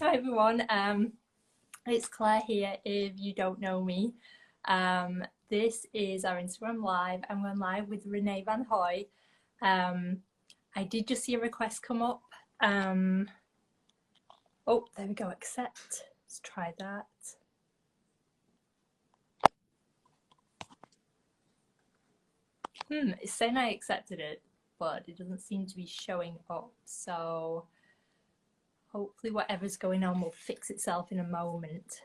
Hi everyone. It's Claire here. If you don't know me, this is our Instagram live. I'm going live with Renee Van Hoy. I did just see a request come up. Oh, there we go. Accept. Let's try that. It's saying I accepted it, but it doesn't seem to be showing up. So hopefully whatever's going on will fix itself in a moment.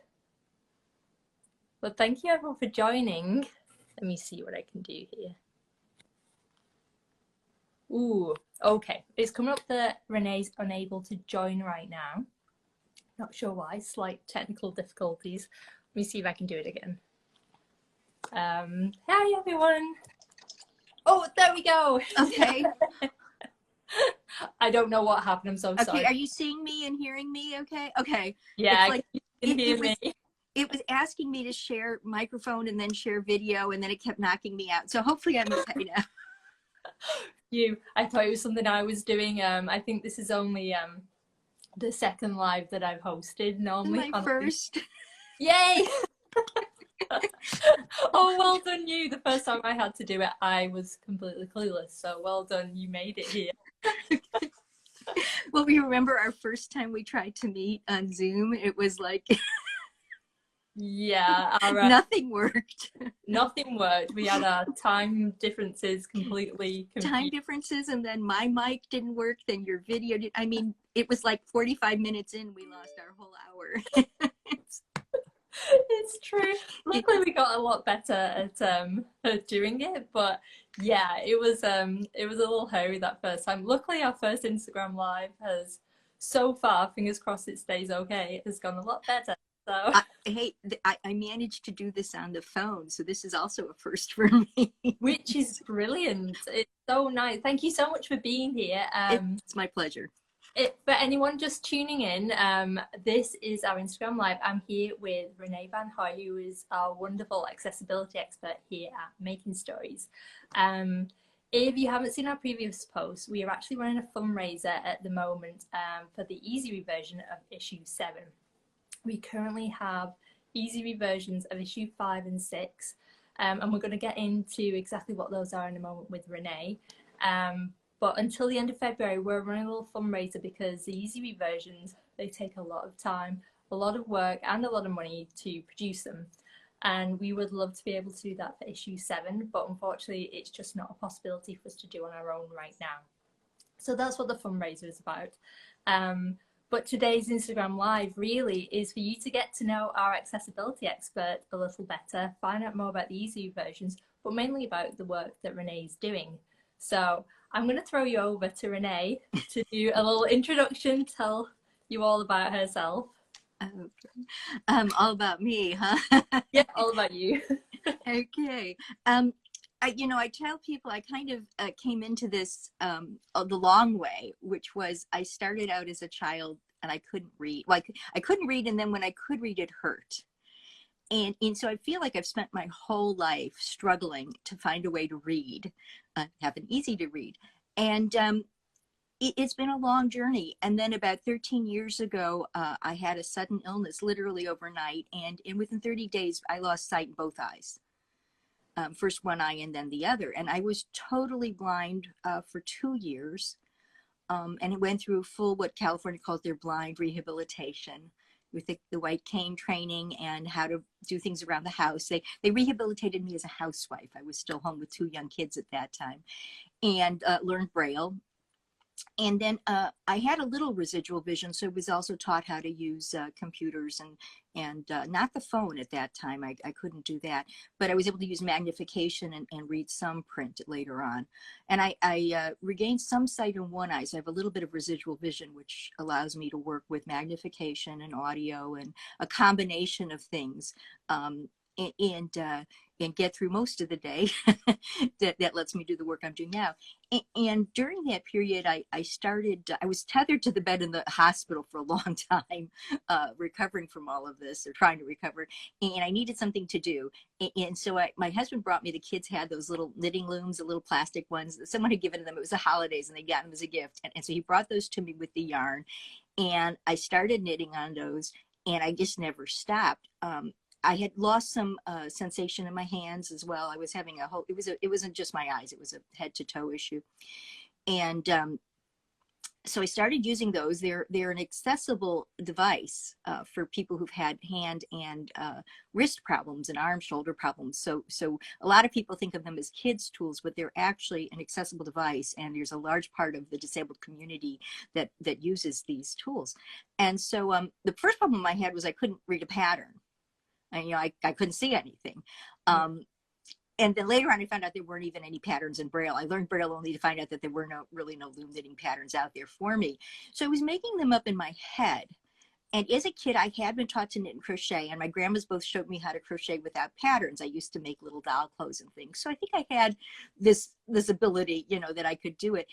But thank you everyone for joining. Let me see what I can do here. Ooh, okay. It's coming up that Renee's unable to join right now. Not sure why, slight technical difficulties. Let me see if I can do it again. Hi everyone. Oh, there we go. Okay. I don't know what happened. I'm so sorry. Okay, are you seeing me and hearing me okay? Okay. Yeah, it's like, you can hear me. It was asking me to share microphone and then share video, and then it kept knocking me out. So hopefully I'm okay now. I thought it was something I was doing. I think this is only the second live that I've hosted. Normally My first. Yay! Oh, well done you. The first time I had to do it, I was completely clueless. So well done, you made it here. Well, we remember our first time we tried to meet on Zoom. It was like yeah, nothing worked. Nothing worked. We had our time differences completely confused. Time differences, and then my mic didn't work, then your video did. I mean, it was like 45 minutes in, we lost our whole hour. It's true. Luckily we got a lot better at doing it, but yeah, it was a little hairy that first time. Luckily our first Instagram live has so far, fingers crossed it stays okay, it has gone a lot better. So I managed to do this on the phone, so this is also a first for me. Which is brilliant. It's so nice. Thank you so much for being here. It's my pleasure. For anyone just tuning in, this is our Instagram live. I'm here with Renee Van Hoy, who is our wonderful accessibility expert here at Making Stories. If you haven't seen our previous posts, we are actually running a fundraiser at the moment for the easy reversion of issue 7. We currently have easy reversions of issue 5 and 6, and we're going to get into exactly what those are in a moment with Renee. But until the end of February, we're running a little fundraiser because the easy reversions, they take a lot of time, a lot of work, and a lot of money to produce them. And we would love to be able to do that for issue 7, but unfortunately, it's just not a possibility for us to do on our own right now. So that's what the fundraiser is about. But today's Instagram Live really is for you to get to know our accessibility expert a little better, find out more about the easy versions, but mainly about the work that Renee is doing. So I'm going to throw you over to Renee to do a little introduction, tell you all about herself. All about me, huh? Yeah, all about you. Okay. I tell people I kind of came into this the long way, which was I started out as a child and I couldn't read. Well, I couldn't read, and then when I could read, it hurt. And so I feel like I've spent my whole life struggling to find a way to read, have it easy to read. And it's been a long journey. And then about 13 years ago, I had a sudden illness, literally overnight. And within 30 days, I lost sight in both eyes. First one eye and then the other. And I was totally blind for 2 years. And it went through full, what California calls their blind rehabilitation, with the white cane training and how to do things around the house. They rehabilitated me as a housewife. I was still home with 2 young kids at that time, and learned Braille. And then I had a little residual vision, so I was also taught how to use computers and not the phone at that time. I couldn't do that, but I was able to use magnification and read some print later on. And I regained some sight in one eye, so I have a little bit of residual vision, which allows me to work with magnification and audio and a combination of things. And and get through most of the day. that lets me do the work I'm doing now. And during that period, I was tethered to the bed in the hospital for a long time, recovering from all of this, or trying to recover. And I needed something to do. And so my husband brought me, the kids had those little knitting looms, the little plastic ones that someone had given them. It was the holidays and they got them as a gift. And so he brought those to me with the yarn, and I started knitting on those, and I just never stopped. I had lost some sensation in my hands as well. I was having it wasn't just my eyes, it was a head to toe issue. And so I started using those. They're an accessible device for people who've had hand and wrist problems and arm, shoulder problems. So a lot of people think of them as kids' tools, but they're actually an accessible device. And there's a large part of the disabled community that uses these tools. And so the first problem I had was I couldn't read a pattern. And, I couldn't see anything. And then later on, I found out there weren't even any patterns in Braille. I learned Braille only to find out that there were really no loom knitting patterns out there for me. So I was making them up in my head. And as a kid, I had been taught to knit and crochet, and my grandmas both showed me how to crochet without patterns. I used to make little doll clothes and things. So I think I had this ability, that I could do it.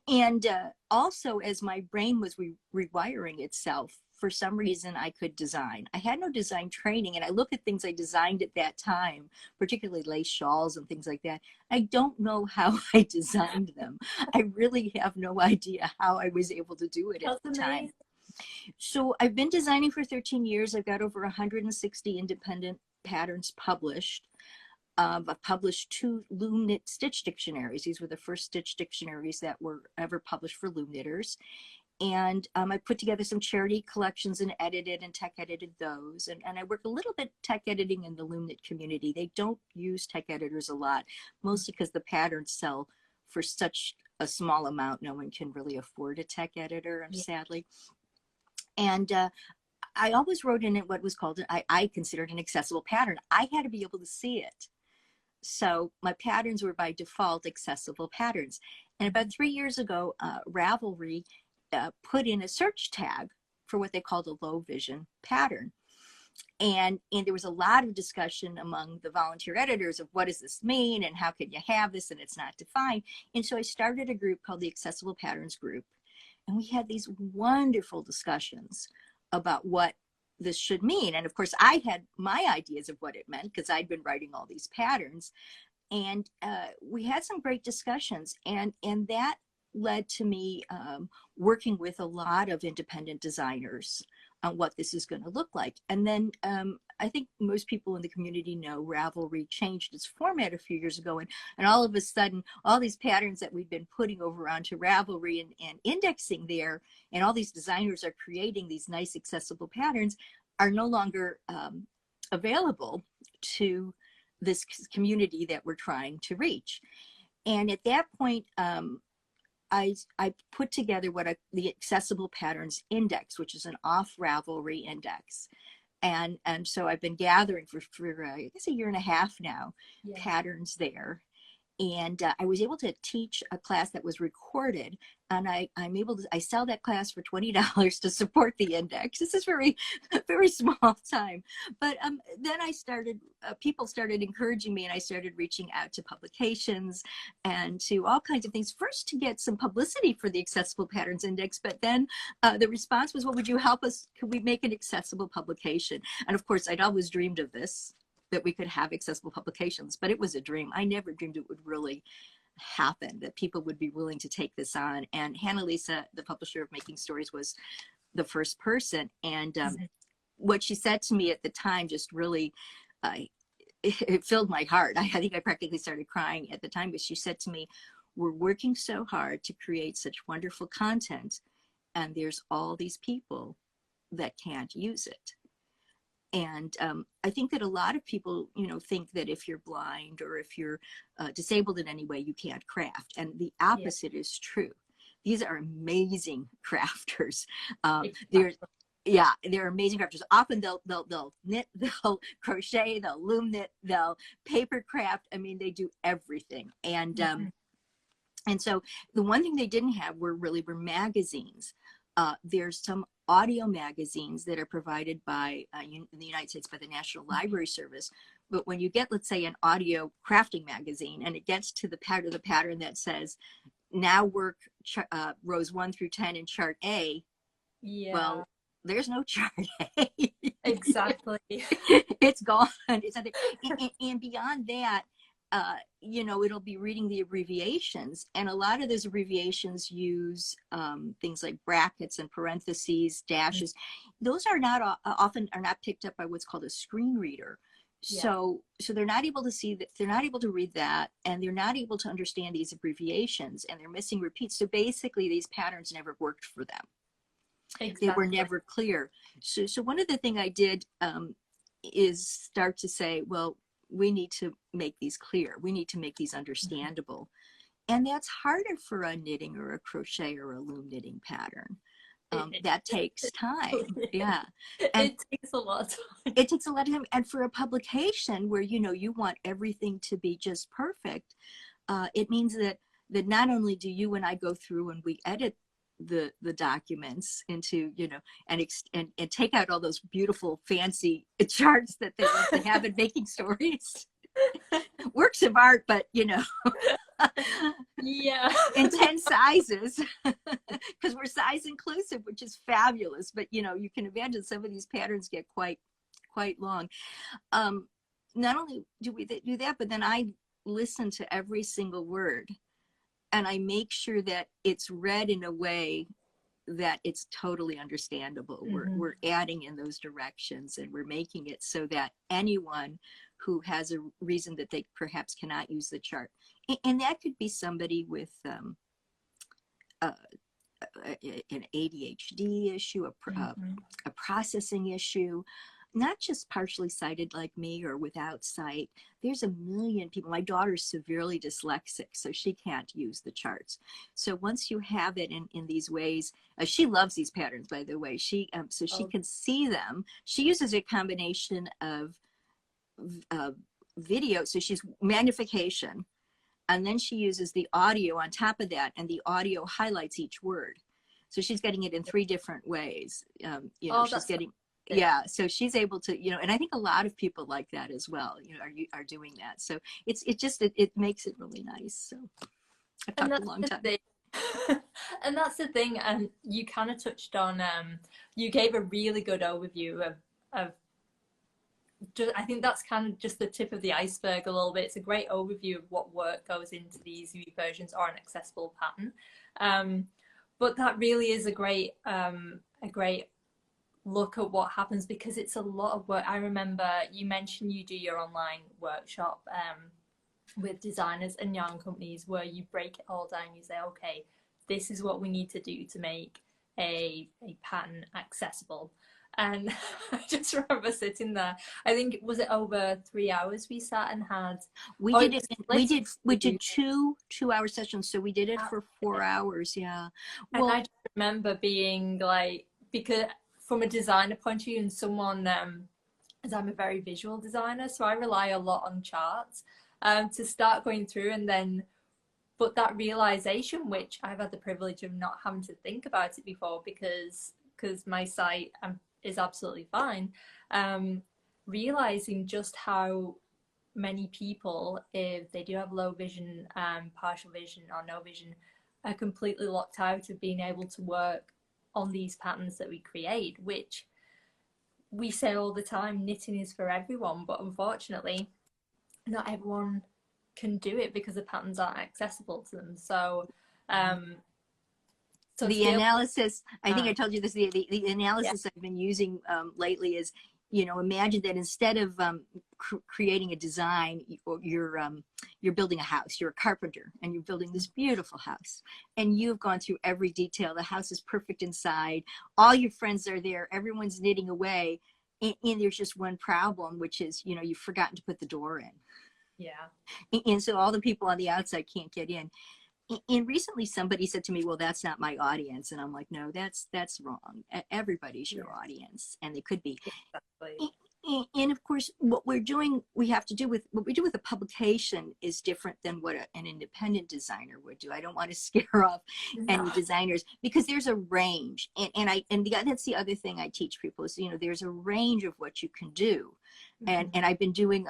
And also, as my brain was rewiring itself, for some reason I could design. I had no design training, and I look at things I designed at that time, particularly lace shawls and things like that. I don't know how I designed them. I really have no idea how I was able to do it at the time. So I've been designing for 13 years. I've got over 160 independent patterns published. I've published 2 loom knit stitch dictionaries. These were the first stitch dictionaries that were ever published for loom knitters. And I put together some charity collections and edited and tech edited those. And I work a little bit tech editing in the loom knit community. They don't use tech editors a lot, mostly because the patterns sell for such a small amount. No one can really afford a tech editor, sadly. And I always wrote in it what was called, I considered an accessible pattern. I had to be able to see it. So my patterns were by default accessible patterns. And about 3 years ago, Ravelry put in a search tag for what they called a low vision pattern. And there was a lot of discussion among the volunteer editors of what does this mean and how can you have this and it's not defined. And so I started a group called the Accessible Patterns Group. And we had these wonderful discussions about what this should mean. And of course, I had my ideas of what it meant because I'd been writing all these patterns. And we had some great discussions. And that led to me working with a lot of independent designers on what this is going to look like. And then I think most people in the community know Ravelry changed its format a few years ago, and all of a sudden all these patterns that we've been putting over onto Ravelry and indexing there, and all these designers are creating these nice accessible patterns, are no longer available to this community that we're trying to reach. And at that point, I put together the Accessible Patterns Index, which is an off Ravelry index. And so I've been gathering for I guess a year and a half now, patterns there. And I was able to teach a class that was recorded, and I sell that class for $20 to support the index. This is very, very small time. But then people started encouraging me, and I started reaching out to publications and to all kinds of things. First to get some publicity for the Accessible Patterns Index, but then the response was, well, would you help us? Could we make an accessible publication? And of course, I'd always dreamed of this, that we could have accessible publications, but it was a dream. I never dreamed it would really happen, that people would be willing to take this on. And Hannah Lisa, the publisher of Making Stories, was the first person. And what she said to me at the time just really, it filled my heart. I think I practically started crying at the time, but she said to me, we're working so hard to create such wonderful content, and there's all these people that can't use it. And I think that a lot of people, think that if you're blind or if you're disabled in any way, you can't craft. And the opposite is true. These are amazing crafters. They're amazing crafters. Often they'll knit, they'll crochet, they'll loom knit, they'll paper craft. I mean, they do everything. And and so the one thing they didn't have were magazines. There's some audio magazines that are provided by in the United States by the National Library Service, But when you get, let's say, an audio crafting magazine, and it gets to the part of the pattern that says, now work rows 1 through 10 in chart A, Yeah. well, there's no chart A. Exactly. It's gone. It's nothing. And beyond that, you know, it'll be reading the abbreviations, and a lot of those abbreviations use things like brackets and parentheses, dashes. Those are not often are not picked up by what's called a screen reader. So they're not able to see that, they're not able to read that, and they're not able to understand these abbreviations, and they're missing repeats. So basically, these patterns never worked for them. Exactly. They were never clear. So one of the things I did is start to say, well, we need to make these clear. We need to make these understandable. And that's harder for a knitting or a crochet or a loom knitting pattern. That takes time. Yeah. And it takes a lot of time. It takes a lot of time. And for a publication where, you know, you want everything to be just perfect, it means that not only do you and I go through and we edit the documents into, you know, and take out all those beautiful fancy charts that they have in making stories. Works of art, but you know, yeah, in 10 sizes, because we're size inclusive, which is fabulous. But you know, you can imagine some of these patterns get quite long. Not only do we do that, but then I listen to every single word, and I make sure that it's read in a way that it's totally understandable. Mm-hmm. We're adding in those directions, and we're making it so that anyone who has a reason that they perhaps cannot use the chart, and that could be somebody with an ADHD issue, a processing issue, not just partially sighted like me or without sight. There's a million people. My daughter's severely dyslexic, so she can't use the charts. So once you have it in these ways, she loves these patterns, by the way. She can see them. She uses a combination of video, so she's magnification, and then she uses the audio on top of that, and the audio highlights each word. So she's getting it in 3 different ways. You know, she's getting. Yeah, so she's able to, you know, and I think a lot of people like that as well, you know, are doing that. So it makes it really nice. So I've talked a long time. And that's the thing, and you kind of touched on, you gave a really good overview of I think that's kind of just the tip of the iceberg a little bit. It's a great overview of what work goes into these versions or an accessible pattern. But that really is a great look at what happens, because it's a lot of work. I remember you mentioned you do your online workshop with designers and yarn companies where you break it all down. You say, okay, this is what we need to do to make a pattern accessible. And I just remember sitting there. I think, was it over 3 hours we sat and had? We did 2-hour sessions, so we did it for 4 hours. Yeah. Well, and I just remember being like, because from a designer point of view, and someone, as I'm a very visual designer, so I rely a lot on charts to start going through, and then, but that realization, which I've had the privilege of not having to think about it before, because my sight is absolutely fine, realizing just how many people, if they do have low vision, partial vision or no vision, are completely locked out of being able to work on these patterns that we create, which we say all the time, knitting is for everyone, but unfortunately not everyone can do it because the patterns aren't accessible to them. So the analysis, I think I told you this, the analysis I've been using lately is, you know, imagine that instead of creating a design, you're building a house, you're a carpenter, and you're building this beautiful house, and you've gone through every detail. The house is perfect inside, all your friends are there, everyone's knitting away, and there's just one problem, which is, you know, you've forgotten to put the door in. Yeah. And so all the people on the outside can't get in. And recently somebody said to me, well, that's not my audience. And I'm like, no, that's wrong. Everybody's your audience, and they could be. Exactly. And of course, what we're doing, we have to do with what we do with a publication is different than what an independent designer would do. I don't want to scare off any designers because there's a range, that's the other thing I teach people is, you know, there's a range of what you can do. And I've been doing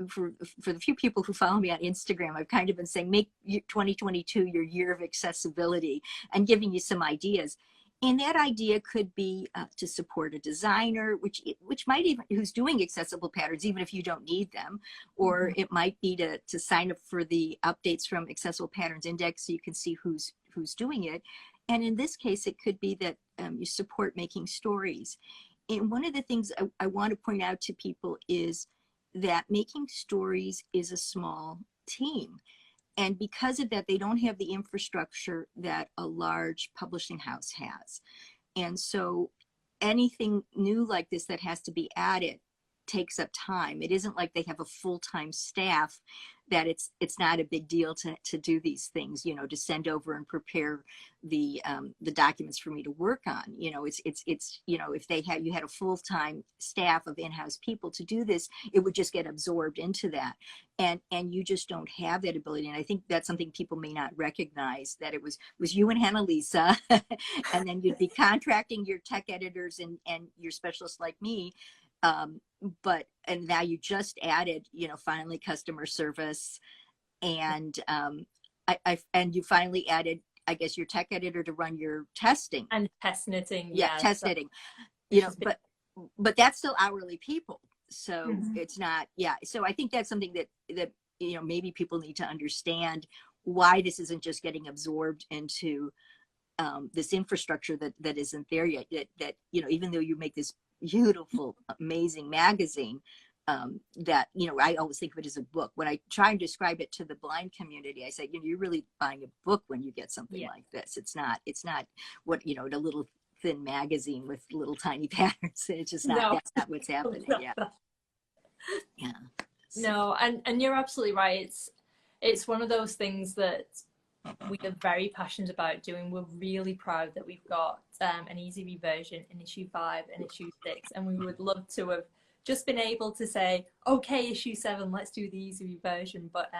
for the few people who follow me on Instagram, I've kind of been saying make 2022 your year of accessibility and giving you some ideas. And that idea could be to support a designer, which might even who's doing accessible patterns, even if you don't need them, or it might be to sign up for the updates from Accessible Patterns Index so you can see who's doing it. And in this case, it could be that you support making stories. And one of the things I want to point out to people is that making stories is a small team. And because of that, they don't have the infrastructure that a large publishing house has. And so anything new like this that has to be added takes up time. It isn't like they have a full-time staff that it's not a big deal to do these things, you know, to send over and prepare the documents for me to work on. You know, it's you know, if you had a full-time staff of in-house people to do this, it would just get absorbed into that. And you just don't have that ability. And I think that's something people may not recognize, that it was you and Hannah Lisa, and then you'd be contracting your tech editors and your specialists like me. And now you just added, you know, finally customer service, and and you finally added, I guess, your tech editor to run your testing and test knitting. Yeah, test knitting. You know, but that's still hourly people, so it's not. Yeah, so I think that's something that you know, maybe people need to understand why this isn't just getting absorbed into this infrastructure that isn't there yet. That you know, even though you make this beautiful, amazing magazine, that, you know, I always think of it as a book. When I try and describe it to the blind community, I say, you know, you're really buying a book when you get something like this. It's not what, you know, a little thin magazine with little tiny patterns. It's just not, that's not what's happening. Yeah. So. No, and you're absolutely right. It's one of those things that we are very passionate about doing. We're really proud that we've got an easy read version in issue 5 and issue 6, and we would love to have just been able to say, okay, issue 7, let's do the easy read version, but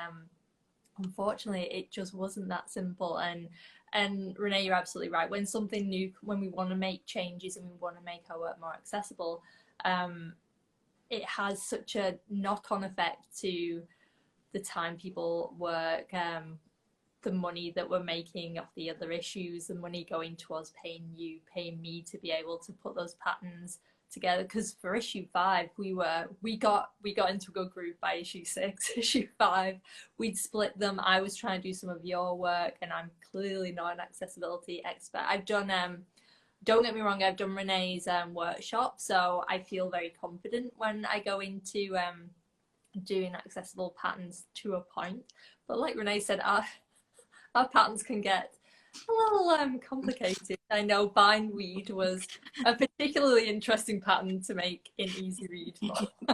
unfortunately it just wasn't that simple. And Renee, you're absolutely right. When something new, when we want to make changes and we want to make our work more accessible, it has such a knock-on effect to the time people work, the money that we're making off the other issues, the money going towards paying me to be able to put those patterns together. Because for issue 5, we got into a good groove by issue 6. Issue 5, we'd split them. I was trying to do some of your work, and I'm clearly not an accessibility expert. I've done don't get me wrong, I've done Renee's workshop, so I feel very confident when I go into doing accessible patterns to a point. But like Renee said, our patterns can get a little complicated. I know bindweed was a particularly interesting pattern to make in easy read.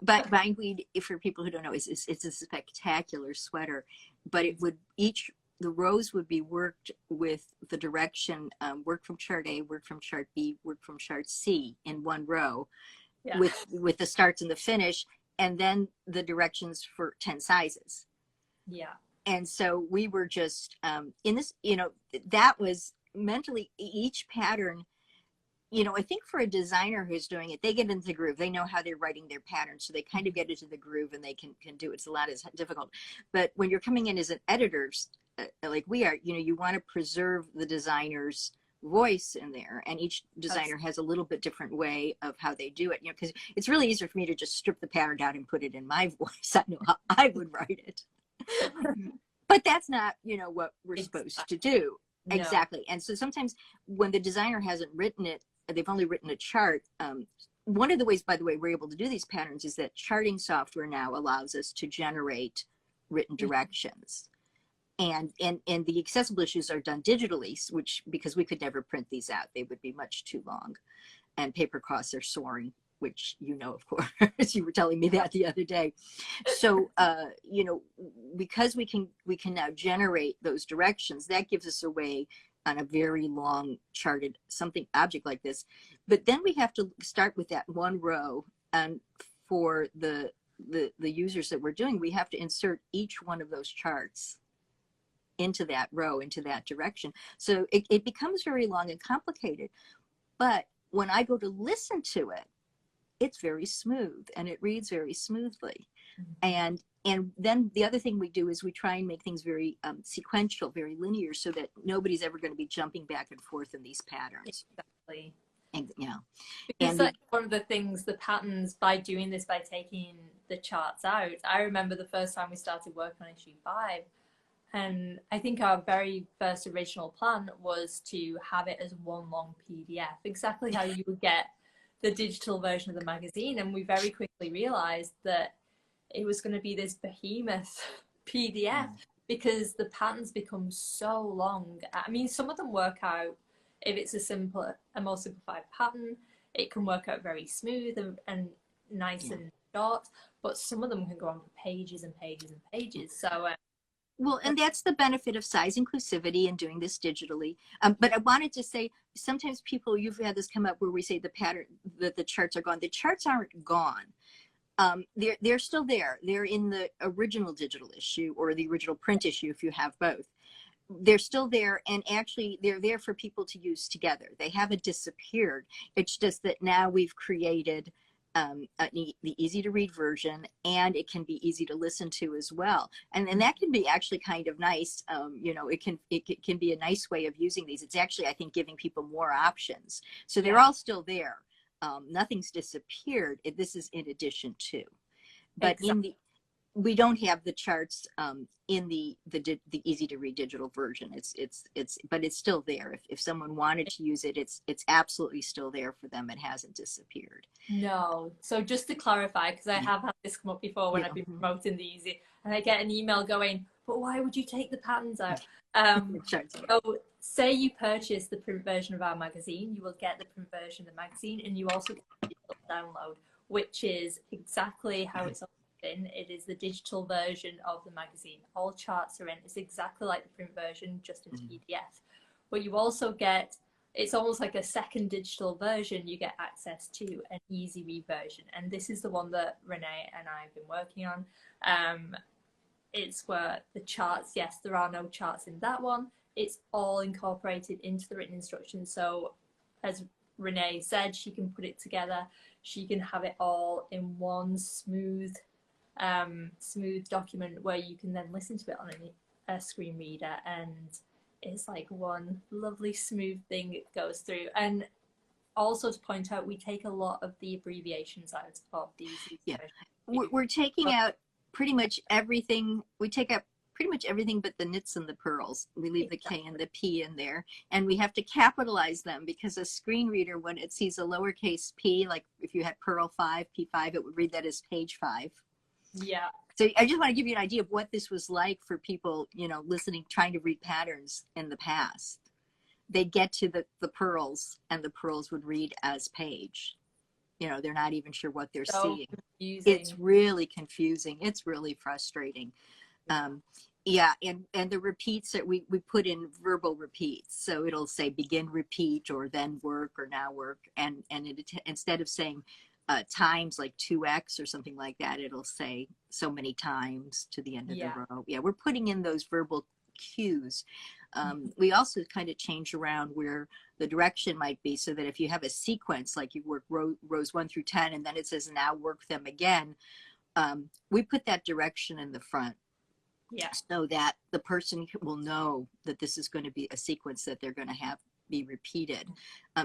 But bindweed, for people who don't know, it's a spectacular sweater. But it would the rows would be worked with the direction, work from chart A, work from chart B, work from chart C in one row, with the starts and the finish, and then the directions for 10 sizes. Yeah. And so we were just in this, you know, that was mentally each pattern, you know, I think for a designer who's doing it, they get into the groove. They know how they're writing their pattern. So they kind of get into the groove and they can do it. It's a lot as difficult. But when you're coming in as an editor, like we are, you know, you want to preserve the designer's voice in there. And each designer has a little bit different way of how they do it, you know, because it's really easier for me to just strip the pattern down and put it in my voice. I know how I would write it. But that's not, you know, what we're supposed to do. No. Exactly. And so sometimes when the designer hasn't written it, they've only written a chart. One of the ways, by the way, we're able to do these patterns is that charting software now allows us to generate written directions. And the accessible issues are done digitally, because we could never print these out. They would be much too long. And paper costs are soaring, which, you know, of course, you were telling me that the other day. So, you know, because we can now generate those directions, that gives us a way on a very long charted object like this. But then we have to start with that one row. And for the users that we're doing, we have to insert each one of those charts into that row, into that direction. So it becomes very long and complicated. But when I go to listen to it, it's very smooth and it reads very smoothly. And then the other thing we do is we try and make things very sequential, very linear, so that nobody's ever going to be jumping back and forth in these patterns. Exactly. And, you know, because like one of the things, the patterns, by doing this, by taking the charts out, I remember the first time we started working on issue 5, and I think our very first original plan was to have it as one long PDF, exactly how you would get the digital version of the magazine. And we very quickly realized that it was going to be this behemoth PDF because the patterns become so long. I mean, some of them work out, if it's a more simplified pattern, it can work out very smooth and nice and short, but some of them can go on for pages and pages and pages. So well, and that's the benefit of size inclusivity and doing this digitally. But I wanted to say, sometimes people, you've had this come up where we say the pattern, that the charts are gone. The charts aren't gone. They're still there. They're in the original digital issue or the original print issue if you have both. They're still there, and actually they're there for people to use together. They haven't disappeared. It's just that now we've created the easy to read version, and it can be easy to listen to as well. And that can be actually kind of nice. You know, it can be a nice way of using these. It's actually, I think, giving people more options. So they're all still there. Nothing's disappeared. This is in addition to, but exactly. We don't have the charts in the easy to read digital version. But it's still there. If someone wanted to use it, it's absolutely still there for them. It hasn't disappeared. No. So just to clarify, because I have had this come up before when I've been promoting the easy, and I get an email going, but why would you take the patterns out? So say you purchase the print version of our magazine, you will get the print version of the magazine, and you also get the digital download, which is exactly how it's in. It is the digital version of the magazine. All charts are in. It's exactly like the print version, just in PDF. But you also get, it's almost like a second digital version. You get access to an easy read version, and this is the one that Renee and I have been working on. It's where the charts, yes, there are no charts in that one. It's all incorporated into the written instructions. So as Renee said, she can put it together. She can have it all in one smooth document where you can then listen to it on a screen reader, and it's like one lovely smooth thing it goes through. And also to point out, we take a lot of the abbreviations out of these. We're taking out pretty much everything. We take out pretty much everything but the nits and the pearls. We leave the K and the P in there, and we have to capitalize them because a screen reader, when it sees a lowercase p, like if you had Pearl 5, P5, it would read that as page 5. Yeah. So I just want to give you an idea of what this was like for people, you know, listening, trying to read patterns in the past. They'd get to the pearls, and the pearls would read as page. You know, they're not even sure what they're seeing. Confusing. It's really confusing. It's really frustrating. Yeah, and the repeats that we put in verbal repeats. So it'll say begin repeat, or then work, or now work. And instead of saying times like 2x or something like that, it'll say so many times to the end of the row. Yeah, we're putting in those verbal cues. We also kind of change around where the direction might be, so that if you have a sequence, like you work rows 1 through 10, and then it says now work them again, we put that direction in the front. Yeah. So that the person will know that this is going to be a sequence that they're going to have be repeated,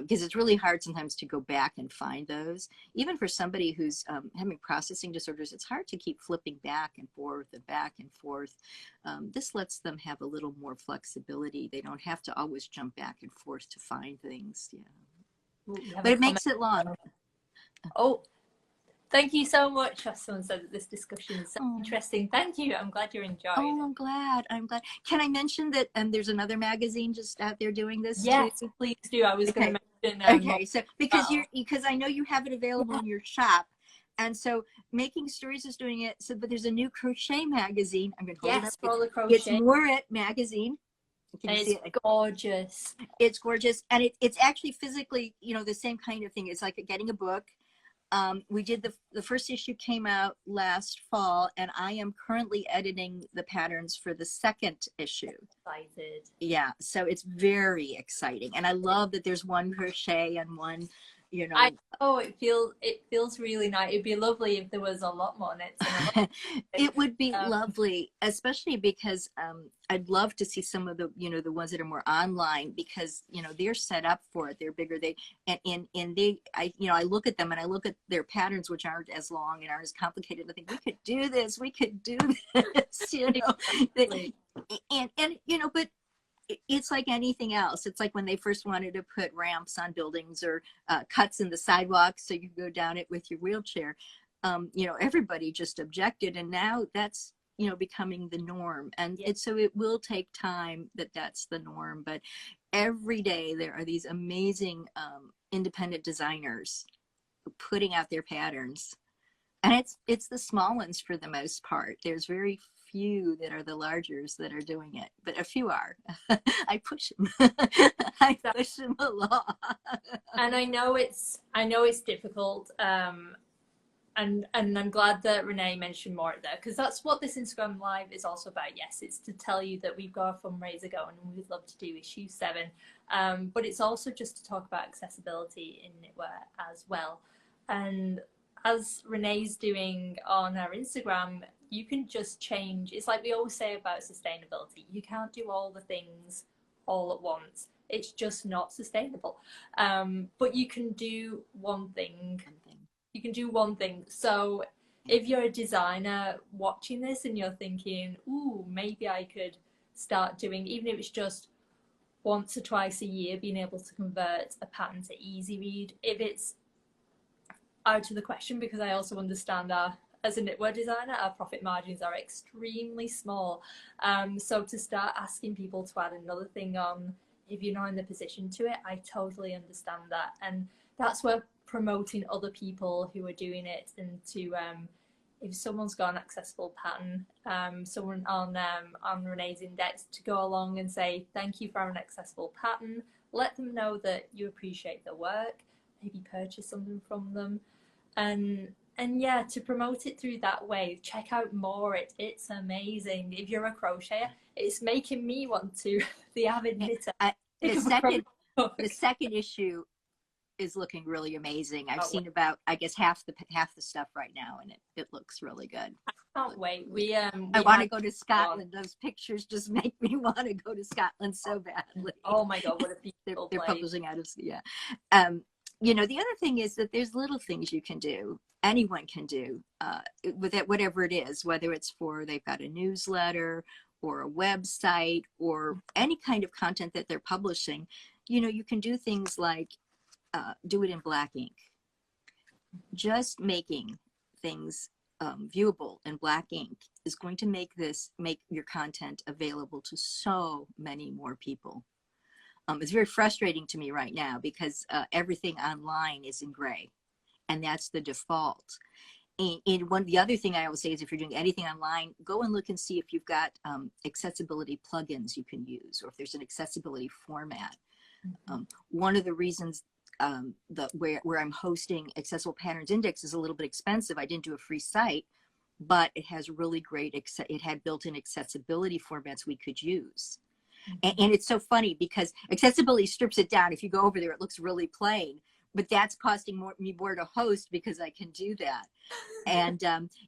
because it's really hard sometimes to go back and find those. Even for somebody who's having processing disorders, it's hard to keep flipping back and forth and back and forth. This lets them have a little more flexibility. They don't have to always jump back and forth to find things. Yeah, but it makes it long. Oh, thank you so much. Someone said that this discussion is so interesting. Thank you. I'm glad you're enjoying it. I'm glad. Can I mention that there's another magazine just out there doing this? Yes, too? Please do. I was going to mention. Okay, so because I know you have it available in your shop, and so Making Stories is doing it. So, but there's a new crochet magazine. I'm going to hold it up. Roller Crochet. It's Moret magazine. It's gorgeous. It's gorgeous, and it's actually physically, you know, the same kind of thing. It's like getting a book. We did the first issue came out last fall, and I am currently editing the patterns for the second issue. Excited. Yeah, so it's very exciting, and I love that there's one crochet and one, you know. I know it feels really nice. It'd be lovely if there was a lot more knits. It would be lovely, especially because I'd love to see some of the, you know, the ones that are more online, because, you know, they're set up for it. They're bigger. I look at them and I look at their patterns, which aren't as long and aren't as complicated. I think we could do this. We could do this. You know, and you know, but it's like anything else. It's like when they first wanted to put ramps on buildings or cuts in the sidewalks so you go down it with your wheelchair. You know, everybody just objected, and now that's, you know, becoming the norm. And so it will take time that's the norm. But every day there are these amazing independent designers putting out their patterns, and it's the small ones for the most part. There's very few that are the largers that are doing it, but a few are. I push them. I push them a lot. And I know it's difficult. And I'm glad that Renee mentioned more there, because that's what this Instagram Live is also about. Yes, it's to tell you that we've got a fundraiser going and we'd love to do issue 7. But it's also just to talk about accessibility in knitwear as well. And as Renee's doing on her Instagram, you can just change. It's like we always say about sustainability. You can't do all the things all at once. It's just not sustainable. But you can do one thing. You can do one thing. So if you're a designer watching this and you're thinking, ooh, maybe I could start doing, even if it's just once or twice a year, being able to convert a pattern to easy read, if it's out of the question, because I also understand as a knitwear designer, our profit margins are extremely small. So to start asking people to add another thing on, if you're not in the position to it, I totally understand that. And that's where promoting other people who are doing it, and to if someone's got an accessible pattern, someone on Renee's Index, to go along and say thank you for an accessible pattern, let them know that you appreciate their work, maybe purchase something from them, and yeah, to promote it through that way. Check out more. It's amazing. If you're a crocheter, it's making me want to. The avid knitter. The second issue is looking really amazing. I've seen about, I guess, half the stuff right now, and it looks really good. I can't wait. I want to go to Scotland. Those pictures just make me want to go to Scotland so badly. Oh my God, what a beautiful they're place. Publishing out of, yeah. You know, the other thing is that there's little things you can do. Anyone can do with it, whatever it is, whether it's they've got a newsletter or a website or any kind of content that they're publishing. You know, you can do things like do it in black ink. Just making things viewable in black ink is going to make your content available to so many more people. It's very frustrating to me right now because everything online is in gray, and that's the default. And the other thing I always say is, if you're doing anything online, go and look and see if you've got accessibility plugins you can use, or if there's an accessibility format. Mm-hmm. One of the reasons where I'm hosting Accessible Patterns Index is a little bit expensive. I didn't do a free site, but it has really great, it had built-in accessibility formats we could use. And it's so funny because accessibility strips it down. If you go over there, it looks really plain, but that's costing me more to host because I can do that. And,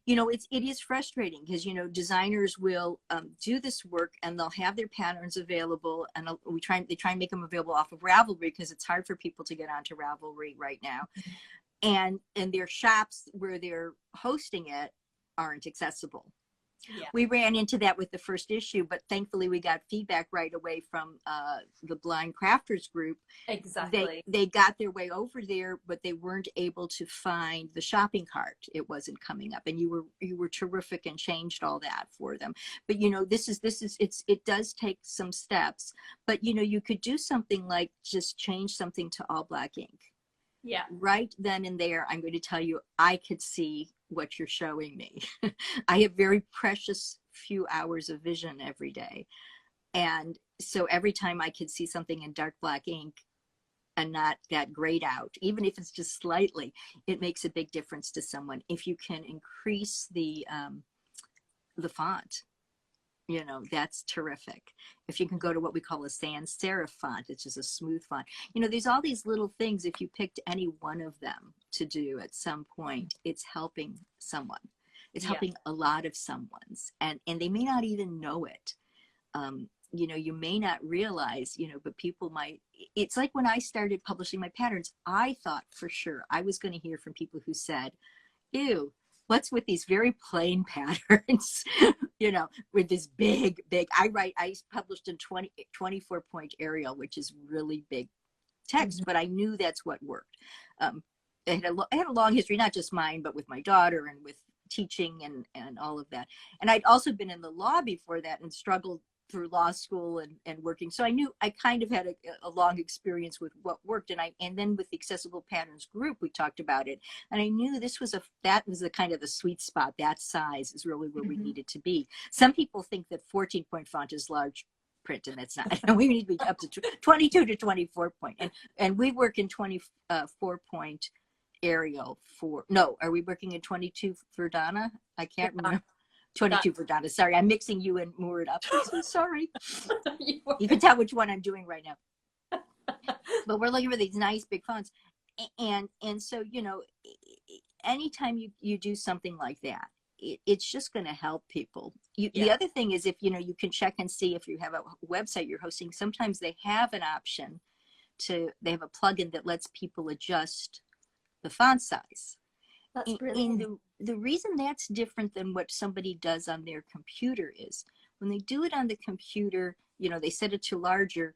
you know, it is frustrating because, you know, designers will do this work and they'll have their patterns available, and they try and make them available off of Ravelry because it's hard for people to get onto Ravelry right now. And their shops where they're hosting it aren't accessible. Yeah. We ran into that with the first issue, but thankfully we got feedback right away from the Blind Crafters group. Exactly. They got their way over there, but they weren't able to find the shopping cart. It wasn't coming up, and you were terrific and changed all that for them. But you know, it does take some steps. But you know, you could do something like just change something to all black ink. Yeah. Right then and there, I'm going to tell you, I could see what you're showing me. I have very precious few hours of vision every day. And so every time I could see something in dark black ink, and not that grayed out, even if it's just slightly, it makes a big difference to someone. If you can increase the font, you know, that's terrific. If you can go to what we call a sans serif font, it's just a smooth font. You know, there's all these little things. If you picked any one of them to do at some point, it's helping someone. It's helping a lot of someone's, and they may not even know it. You know, you may not realize, you know, but people might. It's like when I started publishing my patterns, I thought for sure I was going to hear from people who said, ew, what's with these very plain patterns, you know, with this big, I published in 24 point Arial, which is really big text, but I knew that's what worked. I had a long history, not just mine, but with my daughter and with teaching and all of that. And I'd also been in the law before that and struggled through law school and working. So I knew I kind of had a long experience with what worked. And then with the Accessible Patterns group, we talked about it. And I knew that was the kind of the sweet spot. That size is really where we needed to be. Some people think that 14 point font is large print, and that's not. We need to be up to 22 to 24 point. And we work in 24 point Arial are we working in 22 for Donna? I can't remember. 22 for Donna. Sorry, I'm mixing you and Moored up. I'm so sorry. You can tell which one I'm doing right now. But we're looking for these nice big fonts. And so, you know, anytime you do something like that, it's just going to help people. The other thing is, if, you know, you can check and see if you have a website you're hosting, sometimes they have an option they have a plugin that lets people adjust the font size. That's brilliant. And the reason that's different than what somebody does on their computer is when they do it on the computer, you know, they set it to larger,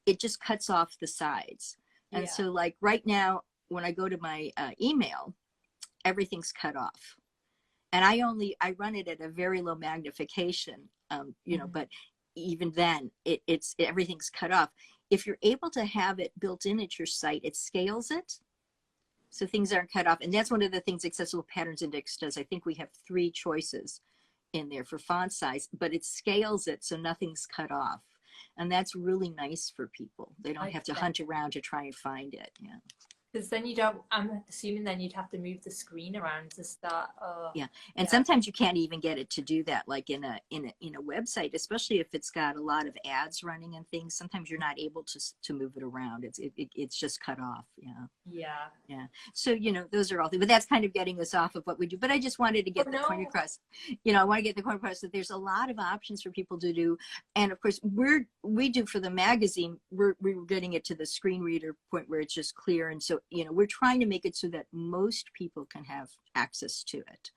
it just cuts off the sides. And so like right now, when I go to my email, everything's cut off. And I run it at a very low magnification, you know, but even then it's everything's cut off. If you're able to have it built in at your site, it scales it. So things aren't cut off. And that's one of the things Accessible Patterns Index does. I think we have 3 choices in there for font size, but it scales it so nothing's cut off. And that's really nice for people. They don't have to hunt around to try and find it. Yeah. Because then I'm assuming then you'd have to move the screen around to start. And sometimes you can't even get it to do that, like in a website, especially if it's got a lot of ads running and things. Sometimes you're not able to move it around. It's just cut off. Yeah. So, you know, those are all things, but that's kind of getting us off of what we do. But I just wanted to get the point across. You know, I want to get the point across that there's a lot of options for people to do. And of course, we do for the magazine, we're getting it to the screen reader point where it's just clear. And so, you know, we're trying to make it so that most people can have access to it.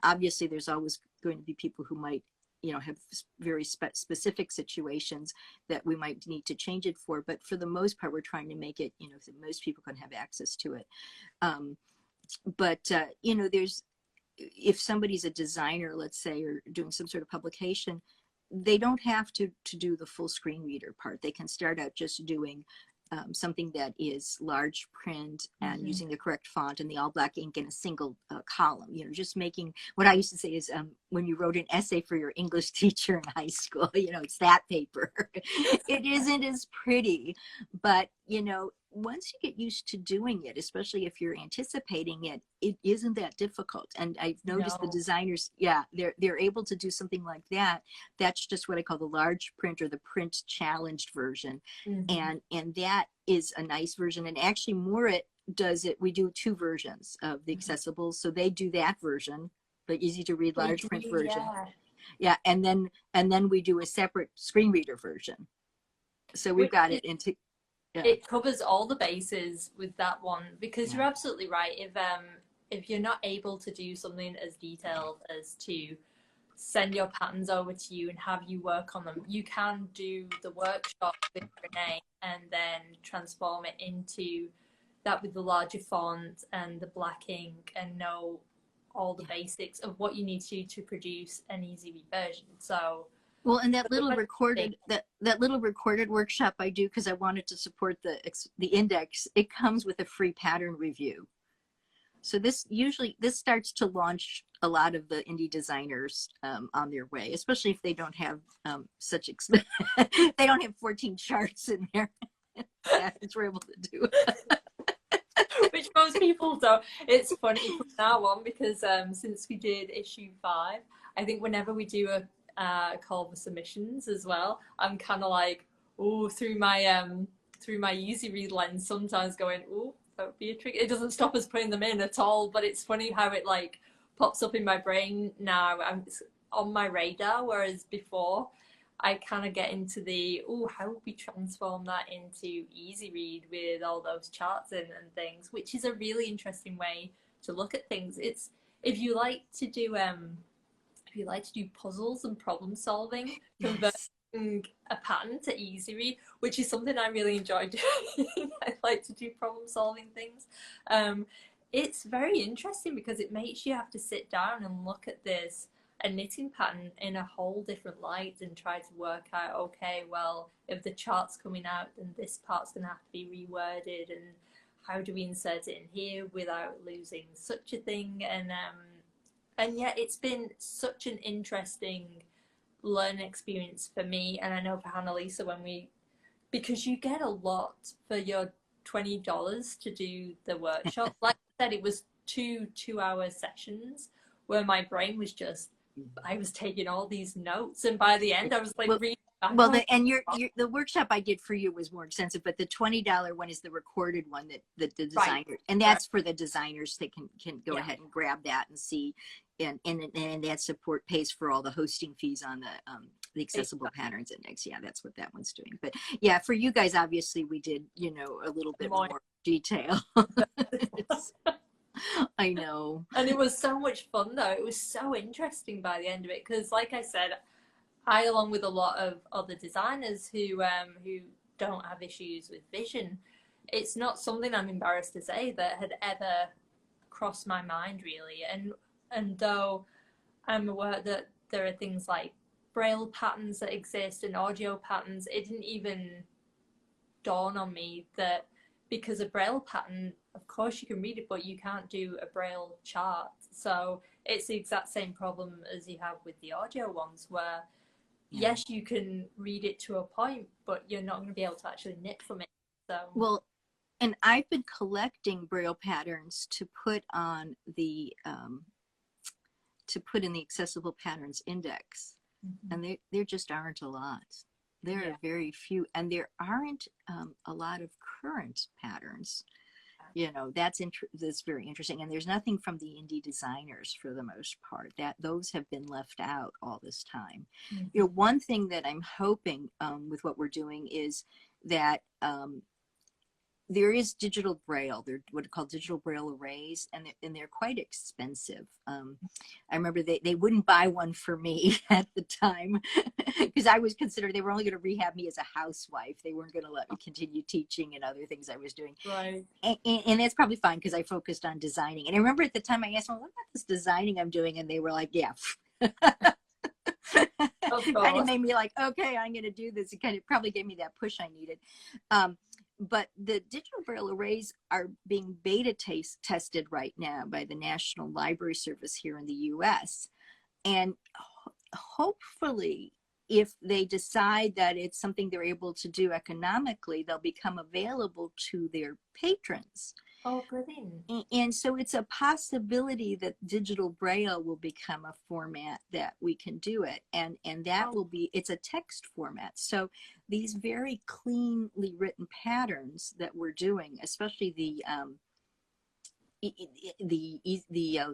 Obviously, there's always going to be people who might, you know, have very specific situations that we might need to change it for. But for the most part, we're trying to make it, you know, so most people can have access to it. You know, if somebody's a designer, let's say, or doing some sort of publication, they don't have to do the full screen reader part. They can start out just doing something that is large print and using the correct font and the all black ink in a single column, you know, just making what I used to say is when you wrote an essay for your English teacher in high school, you know, it's that paper. It isn't as pretty, but, you know, once you get used to doing it, especially if you're anticipating it, it isn't that difficult. And I've noticed the designers, they're able to do something like that. That's just what I call the large print or the print challenged version. And that is a nice version. And actually Morit does it. We do 2 versions of the accessible. So they do that version, the easy to read large print version. And then we do a separate screen reader version. So we've got it into. It covers all the bases with that one, because you're absolutely right. If you're not able to do something as detailed as to send your patterns over to you and have you work on them, you can do the workshop with Renee and then transform it into that with the larger font and the black ink and know all the basics of what you need to produce an easy read version. So well, and that little recorded workshop I do because I wanted to support the index, it comes with a free pattern review. So this starts to launch a lot of the indie designers on their way, especially if they don't have they don't have 14 charts in there. patterns we're able to do. Which most people don't. It's funny from now on because since we did issue 5, I think whenever we do a call for submissions as well, I'm kind of like, oh, through my easy read lens, sometimes going, oh, that would be a trick. It doesn't stop us putting them in at all, but it's funny how it like pops up in my brain now. It's on my radar, whereas before I kind of get into the, oh, how would we transform that into easy read with all those charts in and things, which is a really interesting way to look at things. It's if you like to do puzzles and problem solving, Yes. converting a pattern to easy read, which is something I really enjoy doing. I like to do problem solving things. It's very interesting because it makes you have to sit down and look at this a knitting pattern in a whole different light and try to work out, okay, well, if the chart's coming out, then this part's going to have to be reworded, and how do we insert it in here without losing such a thing? And yet it's been such an interesting learning experience for me, and I know for Hannah-Lisa, because you get a lot for your $20 to do the workshop. Like I said, it was two-hour sessions where my brain was just, I was taking all these notes, and by the end I was like, reading back. Well, the workshop I did for you was more extensive, but the $20 one is the recorded one that the designer, right. And that's for the designers. They can go ahead and grab that and see, and that support pays for all the hosting fees on the accessible patterns index. Yeah, that's what that one's doing. But yeah, for you guys, obviously we did, a little bit more detail. I know. And it was so much fun though. It was so interesting by the end of it, because like I said, I, along with a lot of other designers who don't have issues with vision, it's not something I'm embarrassed to say that had ever crossed my mind really. And though I'm aware that there are things like Braille patterns that exist and audio patterns, it didn't even dawn on me that because a Braille pattern, of course you can read it, but you can't do a Braille chart. So it's the exact same problem as you have with the audio ones, where yes, you can read it to a point, but you're not going to be able to actually knit from it. So well, and I've been collecting Braille patterns to put on the in the accessible patterns index, and there just aren't a lot. There are very few, and there aren't a lot of current patterns. That's very interesting, and there's nothing from the indie designers for the most part. Those have been left out all this time. One thing that I'm hoping with what we're doing is that there is digital Braille. They're what are called digital Braille arrays, and they're quite expensive. I remember they wouldn't buy one for me at the time because I was considered, they were only going to rehab me as a housewife. They weren't going to let me continue teaching and other things I was doing. Right. And that's probably fine because I focused on designing. And I remember at the time I asked them, what about this designing I'm doing? And they were like, yeah. Kind of made me like, okay, I'm going to do this. It kind of probably gave me that push I needed. But the digital Braille arrays are being beta tested right now by the National Library Service here in the US. And hopefully, if they decide that it's something they're able to do economically, they'll become available to their patrons. Oh, brilliant. And so it's a possibility that digital Braille will become a format that we can do it. And that will be, it's a text format. So these very cleanly written patterns that we're doing, especially the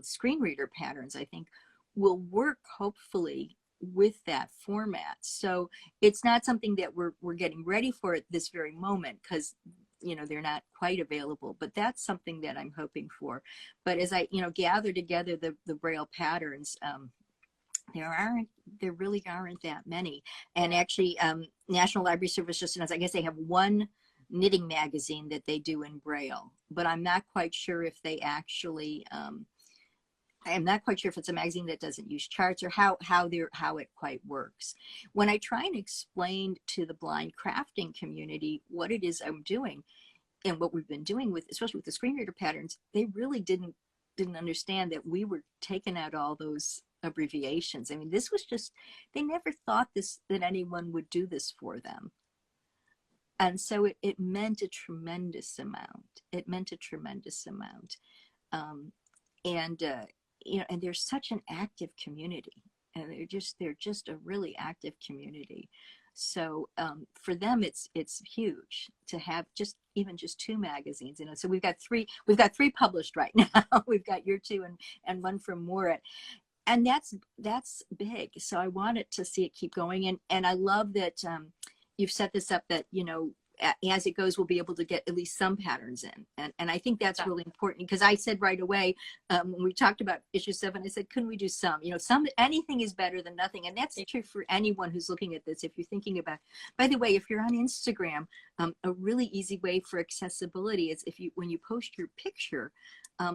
screen reader patterns, I think, will work hopefully with that format. So it's not something that we're getting ready for at this very moment because they're not quite available, but that's something that I'm hoping for. But as I gather together the Braille patterns, there really aren't that many. And actually National Library Service just announced, I guess they have one knitting magazine that they do in Braille, but I'm not quite sure if they actually I'm not quite sure if it's a magazine that doesn't use charts or how it quite works. When I try and explain to the blind crafting community what it is I'm doing and what we've been doing with, especially with the screen reader patterns, they really didn't understand that we were taking out all those abbreviations. I mean, this was just, they never thought that anyone would do this for them. And so it meant a tremendous amount. It meant a tremendous amount. Um, and you know, and they're such an active community, and they're just a really active community. So for them, it's huge to have even just two magazines. You know, so we've got three published right now. We've got your two and one from Morit, and that's big. So I wanted to see it keep going, and I love that you've set this up that, you know, as it goes, we'll be able to get at least some patterns in. And I think that's really important, because I said right away, when we talked about issue 7, I said, couldn't we do some? You know, anything is better than nothing. And that's true for anyone who's looking at this. If you're thinking about, by the way, if you're on Instagram, a really easy way for accessibility is when you post your picture,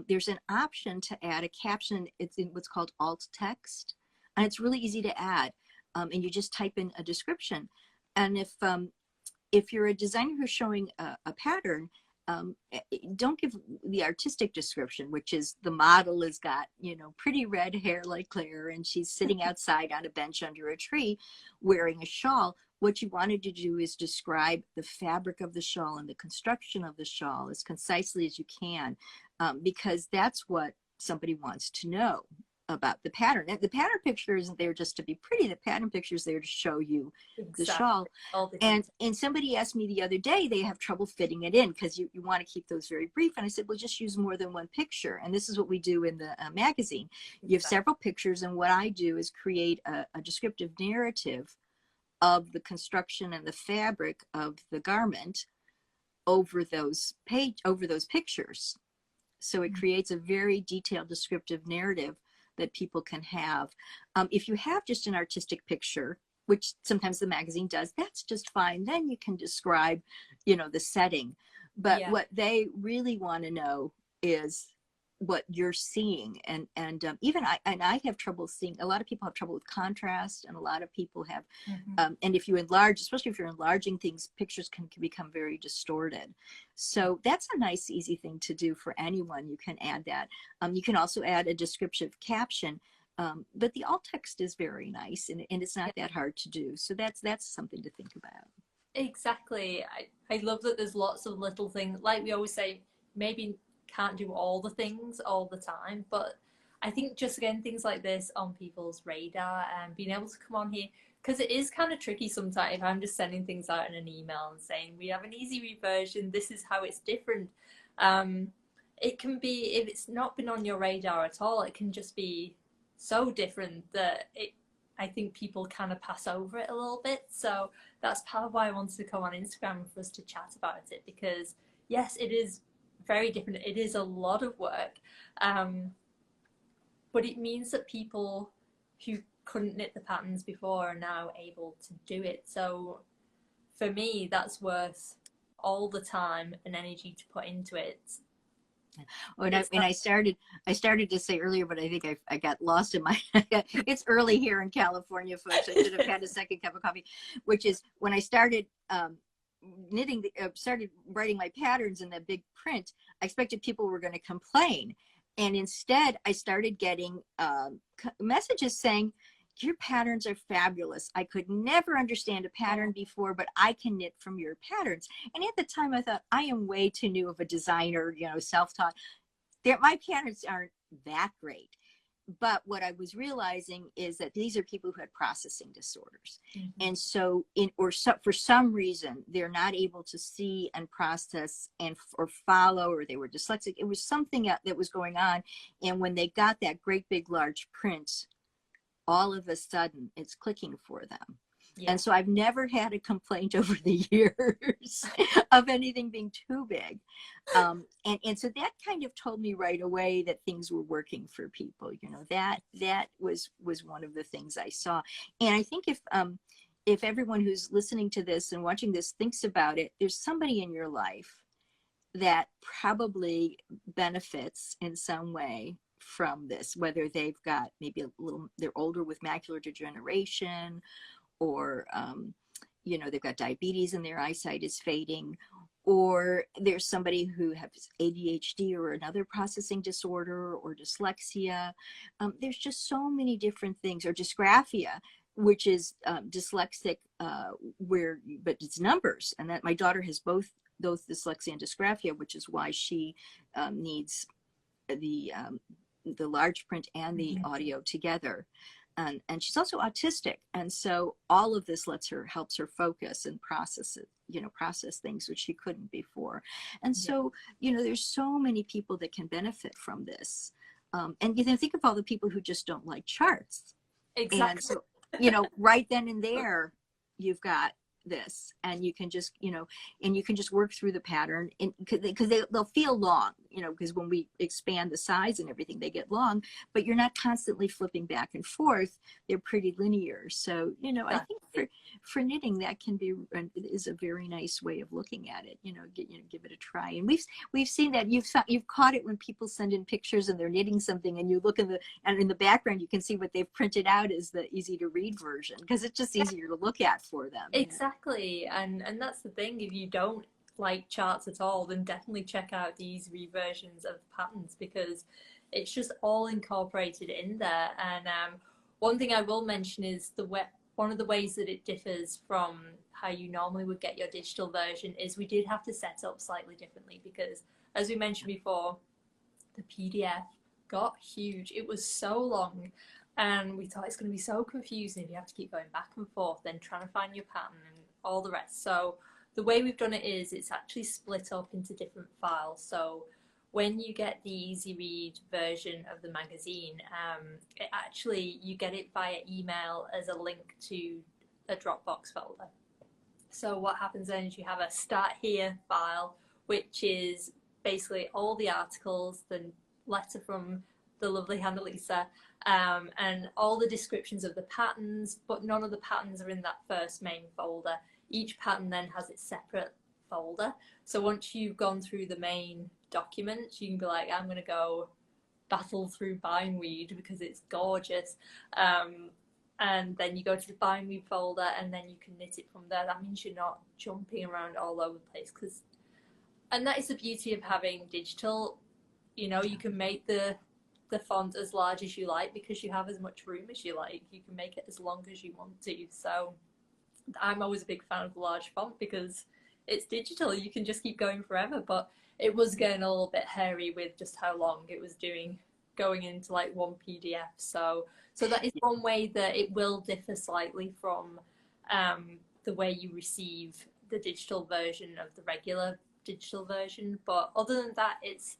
there's an option to add a caption. It's in what's called alt text. And it's really easy to add. And you just type in a description. And if you're a designer who's showing a pattern, don't give the artistic description, which is the model has got, you know, pretty red hair like Claire, and she's sitting outside on a bench under a tree wearing a shawl. What you wanted to do is describe the fabric of the shawl and the construction of the shawl as concisely as you can, because that's what somebody wants to know about the pattern. And the pattern picture isn't there just to be pretty. The pattern picture is there to show you the shawl. And somebody asked me the other day, they have trouble fitting it in because you want to keep those very brief. And I said, well, just use more than one picture. And this is what we do in the magazine. You have several pictures, and what I do is create a descriptive narrative of the construction and the fabric of the garment over those pictures. So it creates a very detailed descriptive narrative that people can have. If you have just an artistic picture, which sometimes the magazine does, that's just fine. Then you can describe, you know, the setting. But what they really want to know is what you're seeing. And even I have trouble seeing, a lot of people have trouble with contrast, and a lot of people have, and if you enlarge, especially if you're enlarging things, pictures can become very distorted. So that's a nice, easy thing to do for anyone. You can add that. You can also add a descriptive caption, but the alt text is very nice, and it's not that hard to do. So that's something to think about. Exactly. I love that there's lots of little things, like we always say, maybe can't do all the things all the time, but I think just again things like this on people's radar and being able to come on here, because it is kind of tricky sometimes if I'm just sending things out in an email and saying we have an easy read version, this is how it's different. It can be, if it's not been on your radar at all, it can just be so different that I think people kind of pass over it a little bit. So that's part of why I wanted to come on Instagram for us to chat about it, because yes, it is very different. It is a lot of work, but it means that people who couldn't knit the patterns before are now able to do it. So for me, that's worth all the time and energy to put into it. When I started to say earlier, but I think I got lost in my, it's early here in California, folks. I should have had a second cup of coffee, which is when I started knitting, started writing my patterns in the big print, I expected people were going to complain. And instead I started getting messages saying, your patterns are fabulous. I could never understand a pattern before, but I can knit from your patterns. And at the time I thought, I am way too new of a designer, you know, self-taught. My patterns aren't that great. But what I was realizing is that these are people who had processing disorders. And so for some reason, they're not able to see and process or follow, or they were dyslexic. It was something that was going on. And when they got that great big large print, all of a sudden it's clicking for them. And so I've never had a complaint over the years of anything being too big. And so that kind of told me right away that things were working for people. You know, that was one of the things I saw. And I think if everyone who's listening to this and watching this thinks about it, there's somebody in your life that probably benefits in some way from this, whether they've got maybe they're older with macular degeneration, or you know, they've got diabetes and their eyesight is fading, or there's somebody who has ADHD or another processing disorder, or dyslexia. There's just so many different things, or dysgraphia. which is dyslexic, but it's numbers, and that my daughter has both dyslexia and dysgraphia, which is why she needs the large print and the audio together. And she's also autistic, and so all of this helps her focus and process things which she couldn't before. And so there's so many people that can benefit from this. And think of all the people who just don't like charts. Exactly. And so right then and there you've got this, and you can just work through the pattern, because they'll feel long, because when we expand the size and everything, they get long, but you're not constantly flipping back and forth. They're pretty linear. So I think for knitting, that is a very nice way of looking at it. Give it a try. And we've seen that. You've caught it when people send in pictures and they're knitting something, and you look in the background, you can see what they've printed out is the easy to read version, because it's just easier to look at for them. Exactly. And that's the thing. If you don't like charts at all, then definitely check out these reversions of patterns, because it's just all incorporated in there. And one thing I will mention is one of the ways that it differs from how you normally would get your digital version is we did have to set up slightly differently, because as we mentioned before, the PDF got huge. It was so long, and we thought it's going to be so confusing if you have to keep going back and forth, then trying to find your pattern and all the rest. So the way we've done it is it's actually split up into different files. So when you get the easy read version of the magazine, you get it via email as a link to a Dropbox folder. So what happens then is you have a Start Here file, which is basically all the articles, the letter from the lovely Annalisa, and all the descriptions of the patterns, but none of the patterns are in that first main folder. Each pattern then has its separate folder. So once you've gone through the main document, you can be like, I'm going to go battle through bindweed because it's gorgeous. And then you go to the bindweed folder, and then you can knit it from there. That means you're not jumping around all over the place. And that is the beauty of having digital. You can make the font as large as you like, because you have as much room as you like. You can make it as long as you want to. So I'm always a big fan of the large font, because it's digital. You can just keep going forever. But it was getting a little bit hairy with just how long it was going into like one PDF. So that is one way that it will differ slightly from the way you receive the digital version of the regular digital version. But other than that, it's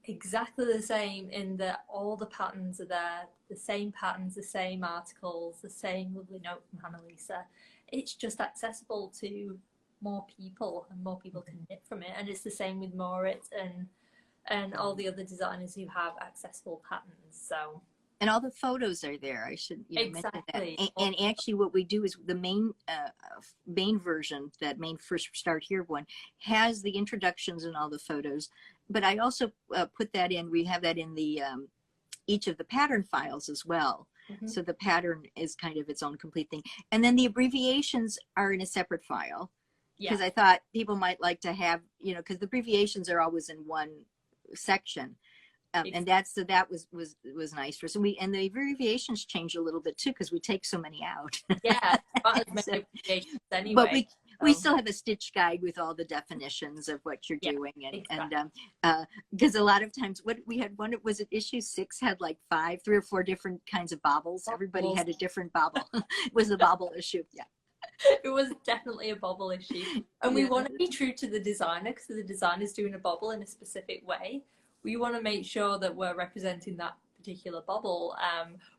exactly the same in that all the patterns are there, the same patterns, the same articles, the same lovely note from Annalisa. It's just accessible to more people, and more people can knit from it. And it's the same with Moritz and all the other designers who have accessible patterns. So, and all the photos are there. I should mention that. And actually, what we do is the main version, that main first Start Here one, has the introductions and all the photos. But I also put that in. We have that in the each of the pattern files as well. Mm-hmm. So the pattern is kind of its own complete thing. And then the abbreviations are in a separate file, because I thought people might like to have, because the abbreviations are always in one section. And that was nice for us. And the abbreviations change a little bit too, because we take so many out. Yeah, abbreviations anyway. But we still have a stitch guide with all the definitions of what you're doing, and because a lot of times we had was it issue 6 had like 3 or 4 different kinds of bobbles. Everybody had a different bobble. It was the bobble issue. Yeah. It was definitely a bobble issue, and we want to be true to the designer, because the designer's doing a bobble in a specific way. We want to make sure that we're representing that particular bobble,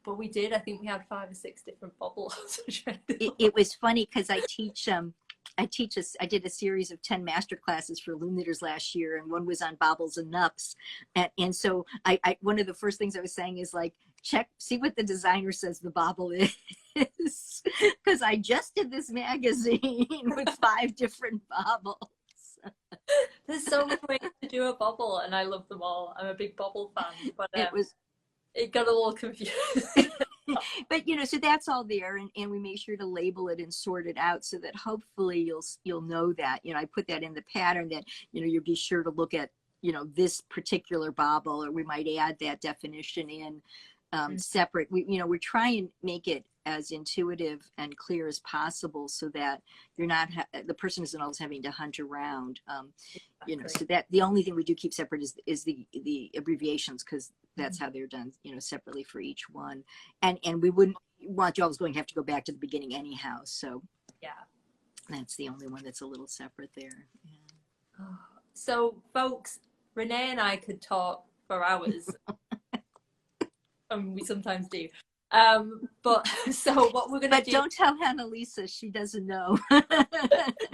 but we did. I think we had 5 or 6 different bobbles. It was funny because I did a series of 10 master classes for loom knitters last year, and one was on bobbles and nups, and so I one of the first things I was saying is like, see what the designer says the bobble is, because I just did this magazine with 5 different bobbles. There's so many ways to do a bobble, and I love them all. I'm a big bobble fan, but it got a little confusing. But so that's all there, and we make sure to label it and sort it out, so that hopefully you'll know that. I put that in the pattern, that you'll be sure to look at this particular bobble, or we might add that definition in separate. We're trying to make it as intuitive and clear as possible, so that you're not the person isn't always having to hunt around. You know, so that the only thing we do keep separate is the abbreviations, because that's how they're done, you know, separately for each one. And we wouldn't want you always going to have to go back to the beginning anyhow. So yeah, that's the only one that's a little separate there. Yeah. So folks, Renee and I could talk for hours. And we sometimes do. But so what we're gonna do. But don't tell Annalisa, she doesn't know.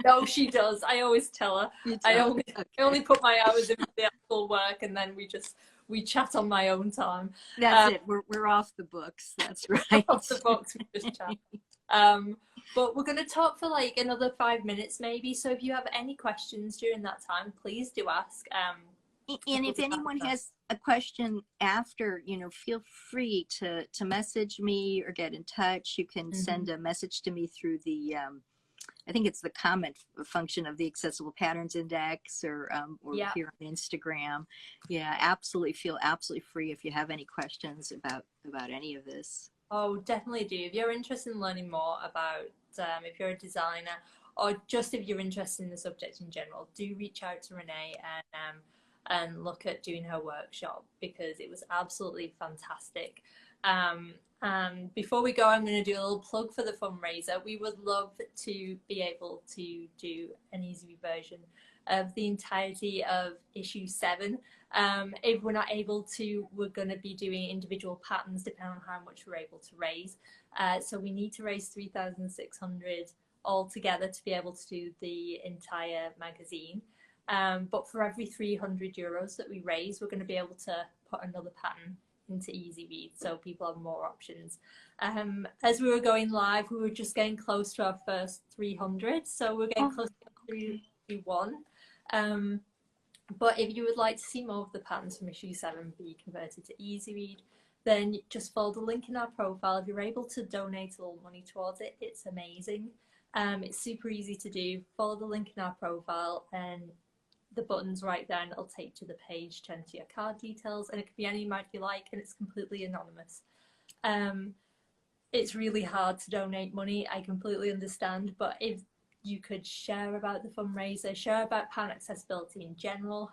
No, she does. I always tell her. I only put my hours into the actual work, and then we chat on my own time. That's it. We're off the books. That's right. Off the books, we just chat. But we're going to talk for like another 5 minutes maybe. So if you have any questions during that time, please do ask. And if anyone has a question after, you know, feel free to message me or get in touch. You can send a message to me through the, I think it's the comment function of the Accessible Patterns Index, or here on Instagram. Yeah, absolutely. Feel absolutely free if you have any questions about any of this. Oh, definitely do. If you're interested in learning more about, if you're a designer, or just if you're interested in the subject in general, do reach out to Renee and look at doing her workshop, because it was absolutely fantastic. And before we go, I'm going to do a little plug for the fundraiser. We would love to be able to do an easy version of the entirety of issue 7. If we're not able to, we're going to be doing individual patterns depending on how much we're able to raise. So we need to raise 3,600 altogether to be able to do the entire magazine. But for every 300 euros that we raise, we're going to be able to put another pattern into Easy Read, so people have more options. As we were going live, we were just getting close to our first 300, so we're getting close to 331. But if you would like to see more of the patterns from issue 7 be converted to Easy Read, then just follow the link in our profile. If you're able to donate a little money towards it, it's amazing. It's super easy to do. Follow the link in our profile, and the button's right there, and it'll take you to the page to enter your card details, and it could be any amount you like, and it's completely anonymous. It's really hard to donate money, I completely understand, but if you could share about the fundraiser, share about pattern accessibility in general,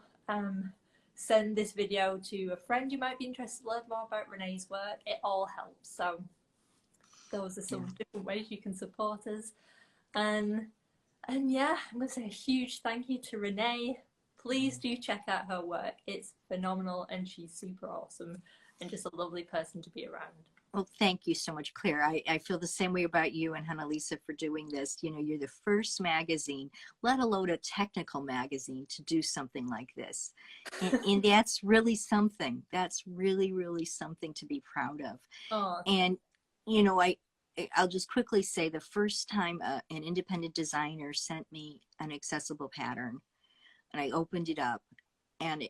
send this video to a friend who might be interested to learn more about Renee's work, it all helps. So those are some different ways you can support us. And yeah, I'm going to say a huge thank you to Renee. Please do check out her work. It's phenomenal, and she's super awesome and just a lovely person to be around. Well, thank you so much, Claire. I feel the same way about you and Annalisa for doing this. You know, you're the first magazine, let alone a technical magazine, to do something like this. And that's really something. That's really, really something to be proud of. Oh, and, you know, I'll just quickly say, the first time an independent designer sent me an accessible pattern, and I opened it up, and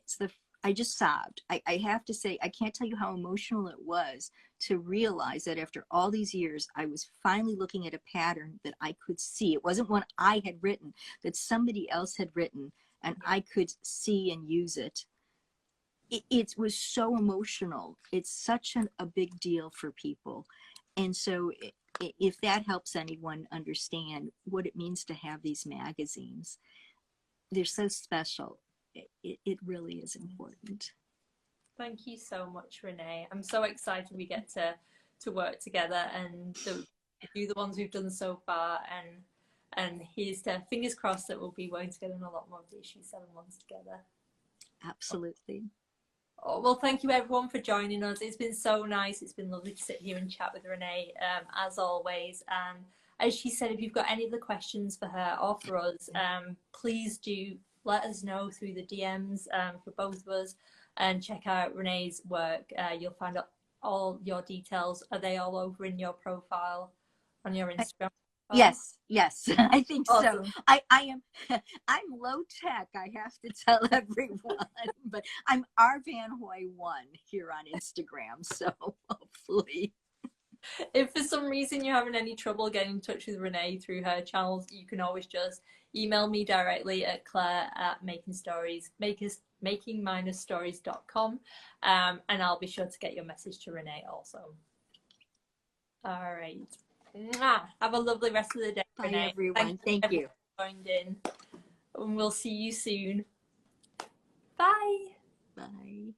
I just sobbed. I have to say, I can't tell you how emotional it was to realize that after all these years, I was finally looking at a pattern that I could see. It wasn't one I had written, that somebody else had written, and I could see and use it. It was so emotional. It's such a big deal for people. And so if that helps anyone understand what it means to have these magazines, they're so special. It really is important. thank you so much, Renee. I'm so excited we get to work together and do the ones we've done so far. And here's to fingers crossed that we'll be working together on a lot more of the issue 7 ones together. Absolutely. Oh, well, thank you everyone for joining us. It's been so nice. It's been lovely to sit here and chat with Renee, as always. And as she said, if you've got any other questions for her or for us, please do let us know through the DMs for both of us, and check out Renee's work. You'll find out all your details. Are they all over in your profile on your Instagram? Yes, I think Awesome. so. I'm low tech, I have to tell everyone, but I'm rvanhoy1 here on Instagram, so hopefully. If for some reason you're having any trouble getting in touch with Renee through her channels, you can always just email me directly at claire@making-stories.com, and I'll be sure to get your message to Renee also. All right. Mwah. Have a lovely rest of the day, Bye, Renee. everyone. Thank you. For joined in. And we'll see you soon. Bye. Bye.